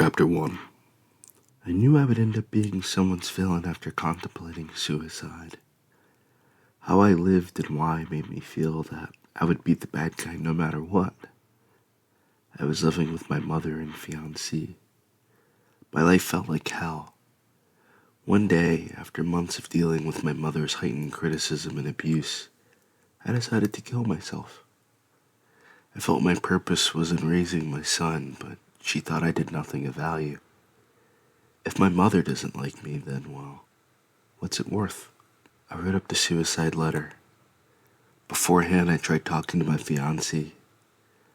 Chapter 1. I knew I would end up being someone's villain after contemplating suicide. How I lived and why made me feel that I would be the bad guy no matter what. I was living with my mother and fiancé. My life felt like hell. One day, after months of dealing with my mother's heightened criticism and abuse, I decided to kill myself. I felt my purpose was in raising my son, but she thought I did nothing of value. If my mother doesn't like me, then, well, what's it worth? I wrote up the suicide letter. Beforehand, I tried talking to my fiancé,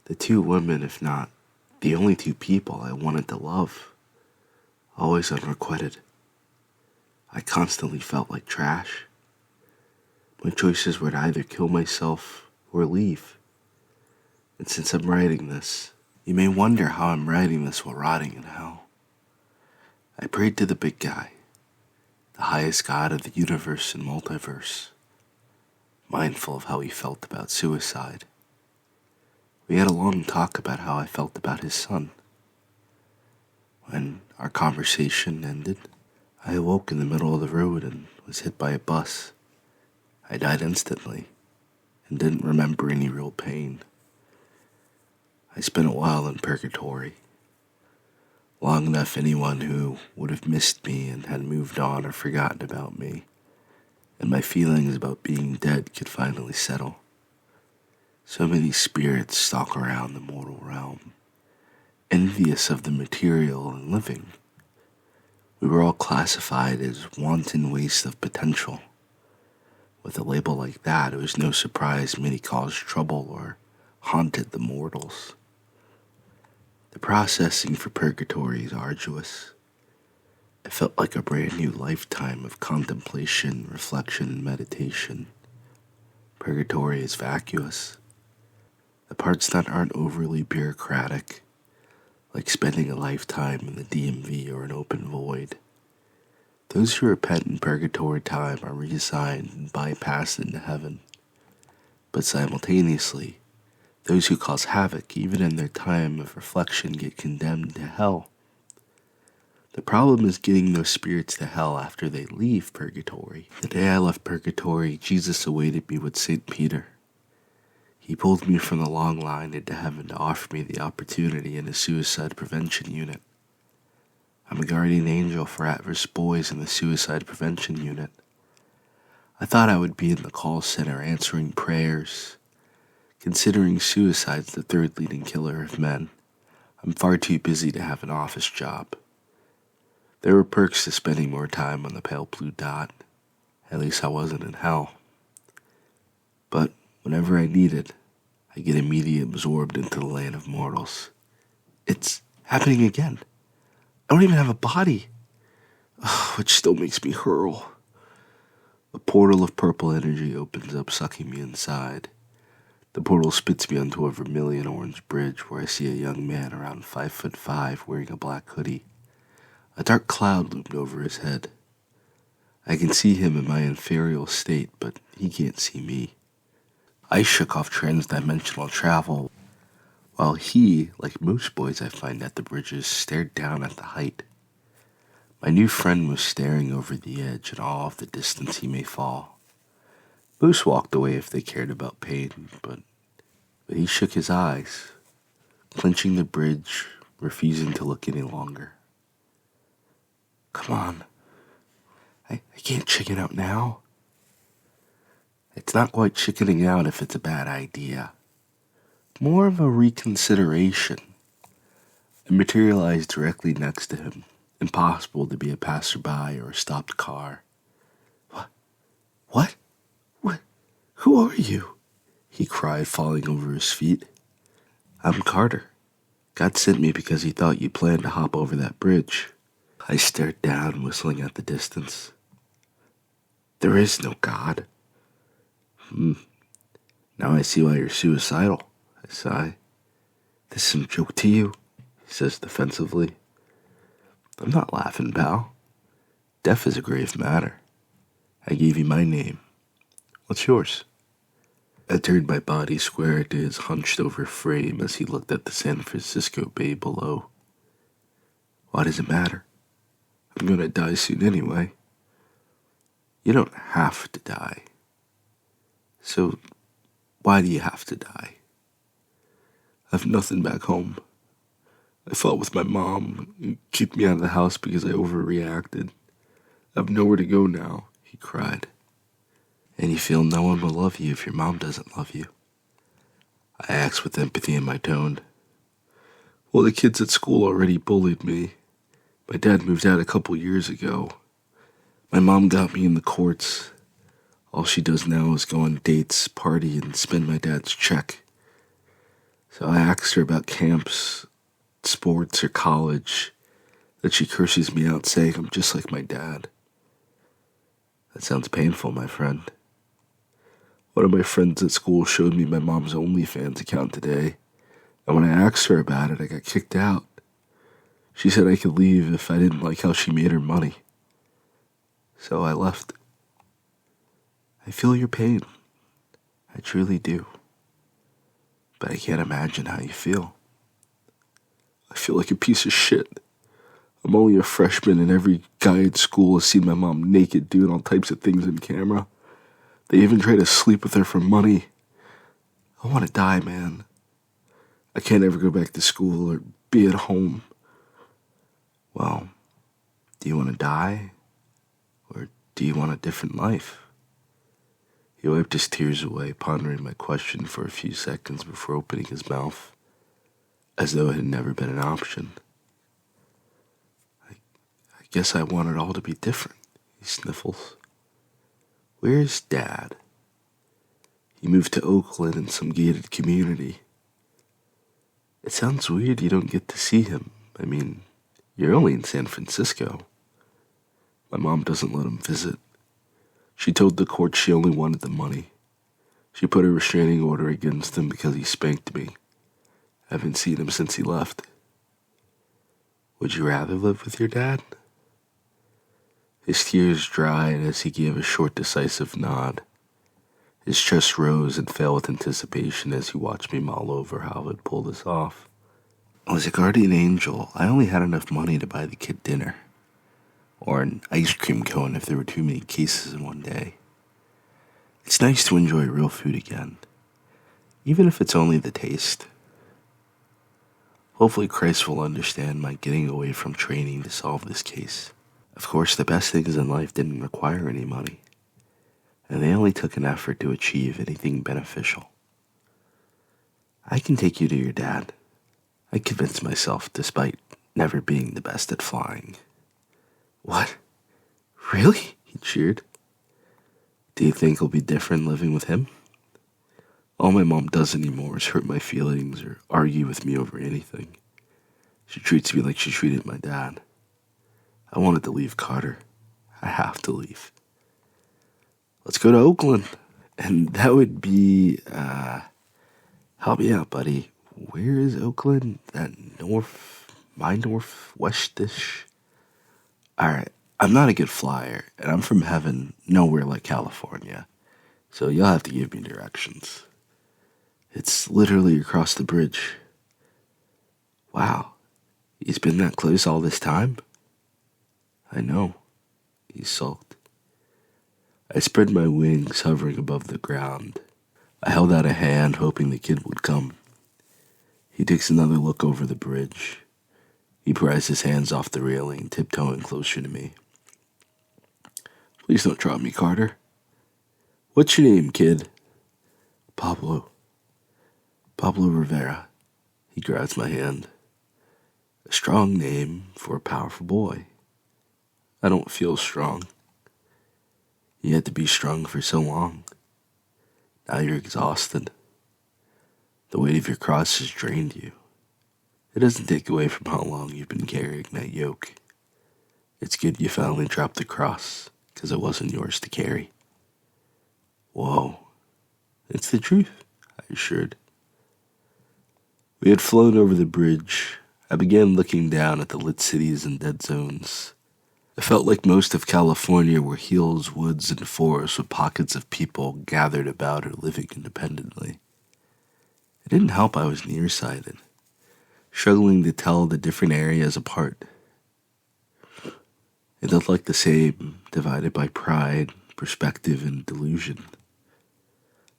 the two women, if not the only two people I wanted to love, always unrequited. I constantly felt like trash. My choices were to either kill myself or leave. And since I'm writing this, you may wonder how I'm writing this while rotting in hell. I prayed to the big guy, the highest god of the universe and multiverse, mindful of how he felt about suicide. We had a long talk about how I felt about his son. When our conversation ended, I awoke in the middle of the road and was hit by a bus. I died instantly and didn't remember any real pain. I spent a while in purgatory, long enough anyone who would have missed me and had moved on or forgotten about me, and my feelings about being dead could finally settle. So many spirits stalk around the mortal realm, envious of the material and living. We were all classified as wanton waste of potential. With a label like that, it was no surprise many caused trouble or haunted the mortals. The processing for purgatory is arduous. It felt like a brand new lifetime of contemplation, reflection, and meditation. Purgatory is vacuous. The parts that aren't overly bureaucratic, like spending a lifetime in the DMV or an open void. Those who repent in purgatory time are reassigned and bypassed into heaven. But simultaneously, those who cause havoc, even in their time of reflection, get condemned to hell. The problem is getting those spirits to hell after they leave purgatory. The day I left purgatory, Jesus awaited me with St. Peter. He pulled me from the long line into heaven to offer me the opportunity in a suicide prevention unit. I'm a guardian angel for at-risk boys in the suicide prevention unit. I thought I would be in the call center answering prayers. Considering suicide's the third leading killer of men, I'm far too busy to have an office job. There were perks to spending more time on the pale blue dot. At least I wasn't in hell. But whenever I need it, I get immediately absorbed into the land of mortals. It's happening again. I don't even have a body, which still makes me hurl. A portal of purple energy opens up, sucking me inside. The portal spits me onto a vermilion orange bridge where I see a young man around 5'5" wearing a black hoodie. A dark cloud loomed over his head. I can see him in my inferior state, but he can't see me. I shook off trans-dimensional travel, while he, like most boys I find at the bridges, stared down at the height. My new friend was staring over the edge in awe of the distance he may fall. Most walked away if they cared about pain, but he shook his eyes, clenching the bridge, refusing to look any longer. Come on. I can't chicken out now. It's not quite chickening out if it's a bad idea. More of a reconsideration. It materialized directly next to him. Impossible to be a passerby or a stopped car. What? Who are you? He cried, falling over his feet. I'm Carter. God sent me because he thought you planned to hop over that bridge. I stared down, whistling at the distance. There is no God. Now I see why you're suicidal, I sigh. This is some joke to you, he says defensively. I'm not laughing, pal. Death is a grave matter. I gave you my name. What's yours? I turned my body square to his hunched-over frame as he looked at the San Francisco Bay below. Why does it matter? I'm gonna die soon anyway. You don't have to die. So, why do you have to die? I have nothing back home. I fought with my mom and kicked me out of the house because I overreacted. I have nowhere to go now, he cried. And you feel no one will love you if your mom doesn't love you. I asked with empathy in my tone. Well, the kids at school already bullied me. My dad moved out a couple years ago. My mom got me in the courts. All she does now is go on dates, party, and spend my dad's check. So I asked her about camps, sports, or college, that she curses me out saying I'm just like my dad. That sounds painful, my friend. One of my friends at school showed me my mom's OnlyFans account today, and when I asked her about it, I got kicked out. She said I could leave if I didn't like how she made her money. So I left. I feel your pain. I truly do. But I can't imagine how you feel. I feel like a piece of shit. I'm only a freshman and every guy at school has seen my mom naked doing all types of things on camera. They even try to sleep with her for money. I want to die, man. I can't ever go back to school or be at home. Well, do you want to die? Or do you want a different life? He wiped his tears away, pondering my question for a few seconds before opening his mouth, as though it had never been an option. I guess I want it all to be different, he sniffles. Where's Dad? He moved to Oakland in some gated community. It sounds weird you don't get to see him. I mean, you're only in San Francisco. My mom doesn't let him visit. She told the court she only wanted the money. She put a restraining order against him because he spanked me. I haven't seen him since he left. Would you rather live with your dad? His tears dried as he gave a short, decisive nod. His chest rose and fell with anticipation as he watched me mull over how I would pull this off. As a guardian angel, I only had enough money to buy the kid dinner. Or an ice cream cone if there were too many cases in one day. It's nice to enjoy real food again, even if it's only the taste. Hopefully Christ will understand my getting away from training to solve this case. Of course, the best things in life didn't require any money, and they only took an effort to achieve anything beneficial. I can take you to your dad, I convinced myself, despite never being the best at flying. What? Really? He cheered. Do you think it'll be different living with him? All my mom does anymore is hurt my feelings or argue with me over anything. She treats me like she treated my dad. I wanted to leave Carter. I have to leave. Let's go to Oakland. And that would be, help me out, buddy. Where is Oakland? That northwestish? Alright, I'm not a good flyer, and I'm from heaven, nowhere like California, so you'll have to give me directions. It's literally across the bridge. Wow, he's been that close all this time? I know, he sulked. I spread my wings, hovering above the ground. I held out a hand, hoping the kid would come. He takes another look over the bridge. He pries his hands off the railing, tiptoeing closer to me. Please don't drop me, Carter. What's your name, kid? Pablo. Pablo Rivera. He grabs my hand. A strong name for a powerful boy. I don't feel strong. You had to be strong for so long. Now you're exhausted. The weight of your cross has drained you. It doesn't take away from how long you've been carrying that yoke. It's good you finally dropped the cross, because it wasn't yours to carry. Whoa. It's the truth, I assured. We had flown over the bridge. I began looking down at the lit cities and dead zones. It felt like most of California were hills, woods, and forests with pockets of people gathered about or living independently. It didn't help I was nearsighted, struggling to tell the different areas apart. It looked like the same, divided by pride, perspective, and delusion.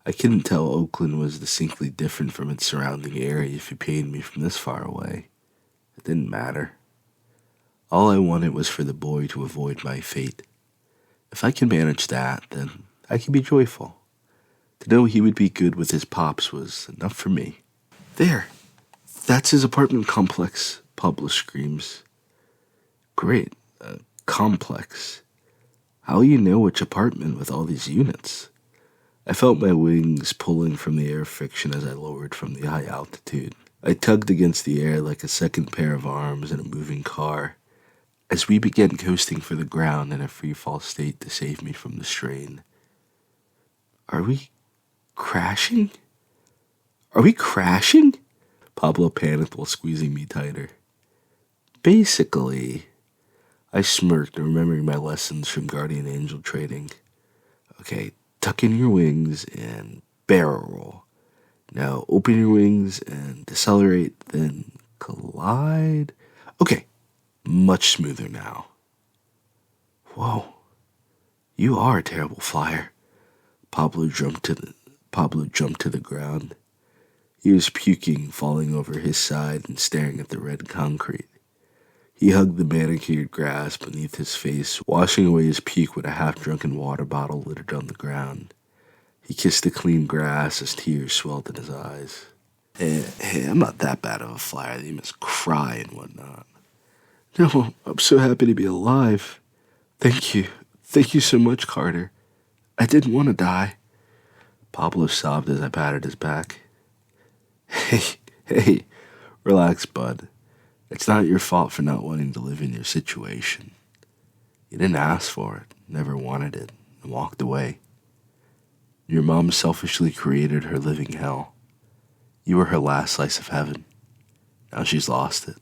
I couldn't tell Oakland was distinctly different from its surrounding area if you paid me from this far away. It didn't matter. All I wanted was for the boy to avoid my fate. If I could manage that, then I could be joyful. To know he would be good with his pops was enough for me. There! That's his apartment complex, Pablo screams. Great. Complex. How will you know which apartment with all these units? I felt my wings pulling from the air friction as I lowered from the high altitude. I tugged against the air like a second pair of arms in a moving car, as we began coasting for the ground in a free-fall state to save me from the strain. Are we crashing? Are we crashing? Pablo panicked while squeezing me tighter. Basically, I smirked, remembering my lessons from Guardian Angel trading. Okay, tuck in your wings and barrel roll. Now open your wings and decelerate, then collide. Okay, much smoother now. Whoa, you are a terrible flyer. Pablo jumped to the ground. He was puking, falling over his side and staring at the red concrete. He hugged the manicured grass beneath his face, washing away his puke with a half-drunken water bottle littered on the ground. He kissed the clean grass as tears swelled in his eyes. Hey, I'm not that bad of a flyer that you must cry and whatnot. No, I'm so happy to be alive. Thank you. Thank you so much, Carter. I didn't want to die. Pablo sobbed as I patted his back. Hey, relax, bud. It's not your fault for not wanting to live in your situation. You didn't ask for it, never wanted it, and walked away. Your mom selfishly created her living hell. You were her last slice of heaven. Now she's lost it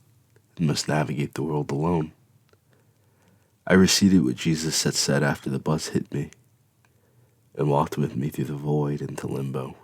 and must navigate the world alone. I recited what Jesus had said after the bus hit me and walked with me through the void into limbo.